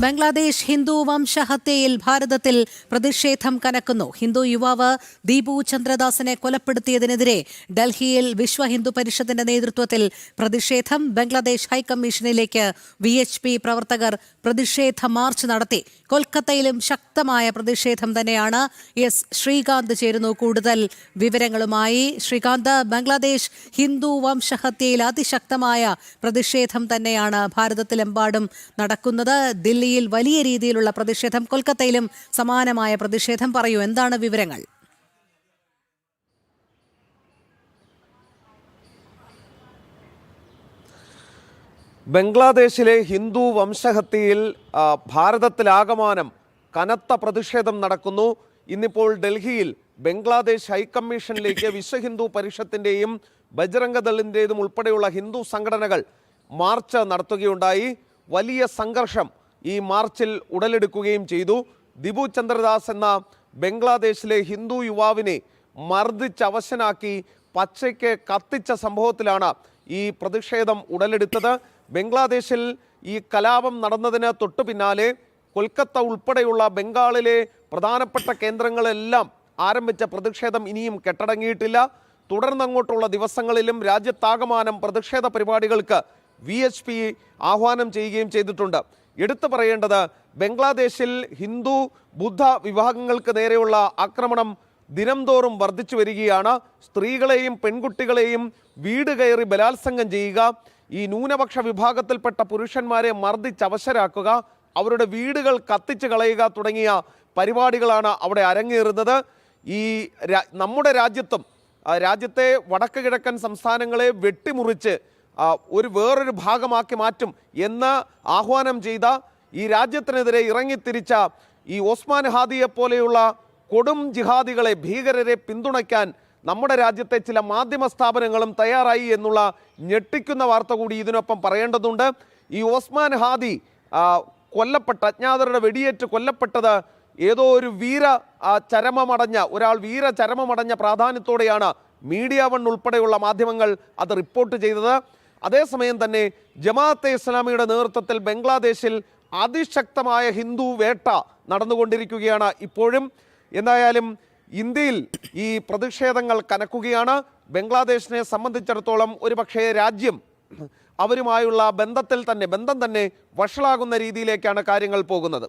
ബംഗ്ലാദേശ് ഹിന്ദു വംശഹത്യയിൽ ഭാരതത്തിൽ പ്രതിഷേധം കനക്കുന്നു. ഹിന്ദു യുവാവ് ദീപു ചന്ദ്രദാസിനെ കൊലപ്പെടുത്തിയതിനെതിരെ ഡൽഹിയിൽ വിശ്വ ഹിന്ദു പരിഷത്തിന്റെ നേതൃത്വത്തിൽ പ്രതിഷേധം. ബംഗ്ലാദേശ് ഹൈക്കമ്മീഷനിലേക്ക് VHP പ്രവർത്തകർ പ്രതിഷേധ മാർച്ച് നടത്തി. കൊൽക്കത്തയിലും ശക്തമായ പ്രതിഷേധം തന്നെയാണ്. ശ്രീകാന്ത് ചേരുന്നു കൂടുതൽ വിവരങ്ങളുമായി. ശ്രീകാന്ത്, ബംഗ്ലാദേശ് ഹിന്ദു വംശഹത്യയിൽ അതിശക്തമായ പ്രതിഷേധം തന്നെയാണ് ഭാരതത്തിലെമ്പാടും നടക്കുന്നത്. ദില്ലിയിൽ വലിയ രീതിയിലുള്ള പ്രതിഷേധം, കൊൽക്കത്തയിലും സമാനമായ പ്രതിഷേധം. പറയൂ, എന്താണ് വിവരങ്ങൾ? ബംഗ്ലാദേശിലെ ഹിന്ദു വംശഹത്യയിൽ ഭാരതത്തിലാകമാനം കനത്ത പ്രതിഷേധം നടക്കുന്നു. ഇന്നിപ്പോൾ ഡൽഹിയിൽ ബംഗ്ലാദേശ് ഹൈക്കമ്മീഷനിലേക്ക് വിശ്വ ഹിന്ദു പരിഷത്തിൻ്റെയും ബജ്രംഗദളിൻ്റെതും ഉൾപ്പെടെയുള്ള ഹിന്ദു സംഘടനകൾ മാർച്ച് നടത്തുകയുണ്ടായി. വലിയ സംഘർഷം ഈ മാർച്ചിൽ ഉടലെടുക്കുകയും ചെയ്തു. ദിപു ചന്ദ്രദാസ് എന്ന ബംഗ്ലാദേശിലെ ഹിന്ദു യുവാവിനെ മർദ്ദിച്ച് അവശനാക്കി പച്ചയ്ക്ക് കത്തിച്ച സംഭവത്തിലാണ് ഈ പ്രതിഷേധം ഉടലെടുത്തത്. ബംഗ്ലാദേശിൽ ഈ കലാപം നടന്നതിന് തൊട്ടു പിന്നാലെ കൊൽക്കത്ത ഉൾപ്പെടെയുള്ള ബംഗാളിലെ പ്രധാനപ്പെട്ട കേന്ദ്രങ്ങളെല്ലാം ആരംഭിച്ച പ്രതിഷേധം ഇനിയും കെട്ടടങ്ങിയിട്ടില്ല. തുടർന്നങ്ങോട്ടുള്ള ദിവസങ്ങളിലും രാജ്യത്താകമാനം പ്രതിഷേധ പരിപാടികൾക്ക് VHP ആഹ്വാനം ചെയ്യുകയും ചെയ്തിട്ടുണ്ട്. എടുത്തു പറയേണ്ടത്, ബംഗ്ലാദേശിൽ ഹിന്ദു ബുദ്ധ വിഭാഗങ്ങൾക്ക് നേരെയുള്ള ആക്രമണം ദിനംതോറും വർദ്ധിച്ചു വരികയാണ്. സ്ത്രീകളെയും പെൺകുട്ടികളെയും വീട് കയറി ബലാത്സംഗം ചെയ്യുക, ഈ ന്യൂനപക്ഷ വിഭാഗത്തിൽപ്പെട്ട പുരുഷന്മാരെ മർദ്ദിച്ചവശരാക്കുക, അവരുടെ വീടുകൾ കത്തിച്ചു കളയുക തുടങ്ങിയ പരിപാടികളാണ് അവിടെ അരങ്ങേറുന്നത്. ഈ നമ്മുടെ രാജ്യത്തെ വടക്ക് കിഴക്കൻ സംസ്ഥാനങ്ങളെ വെട്ടിമുറിച്ച് വേറൊരു ഭാഗമാക്കി മാറ്റും എന്ന് ആഹ്വാനം ചെയ്ത, ഈ രാജ്യത്തിനെതിരെ ഇറങ്ങിത്തിരിച്ച ഈ ഓസ്മാൻ ഹാദിയെ പോലെയുള്ള കൊടും ജിഹാദികളെ, ഭീകരരെ പിന്തുണയ്ക്കാൻ നമ്മുടെ രാജ്യത്തെ ചില മാധ്യമ സ്ഥാപനങ്ങളും തയ്യാറായി എന്നുള്ള ഞെട്ടിക്കുന്ന വാർത്ത കൂടി ഇതിനൊപ്പം പറയേണ്ടതുണ്ട്. ഈ ഓസ്മാൻ ഹാദി അജ്ഞാതരുടെ വെടിയേറ്റ് കൊല്ലപ്പെട്ടത് ഏതോ ഒരു വീരചരമമടഞ്ഞ പ്രാധാന്യത്തോടെയാണ് മീഡിയ വൺ ഉൾപ്പെടെയുള്ള മാധ്യമങ്ങൾ അത് റിപ്പോർട്ട് ചെയ്തത്. അതേസമയം തന്നെ ജമാഅത്തെ ഇസ്ലാമിയുടെ നേതൃത്വത്തിൽ ബംഗ്ലാദേശിൽ അതിശക്തമായ ഹിന്ദു വേട്ട നടന്നുകൊണ്ടിരിക്കുകയാണ് ഇപ്പോഴും. എന്തായാലും ഇന്ത്യയിൽ ഈ പ്രതിഷേധങ്ങൾ കനക്കുകയാണ്. ബംഗ്ലാദേശിനെ സംബന്ധിച്ചിടത്തോളം ഒരുപക്ഷേ രാജ്യം അവരുമായുള്ള ബന്ധം തന്നെ വഷളാകുന്ന രീതിയിലേക്കാണ് കാര്യങ്ങൾ പോകുന്നത്.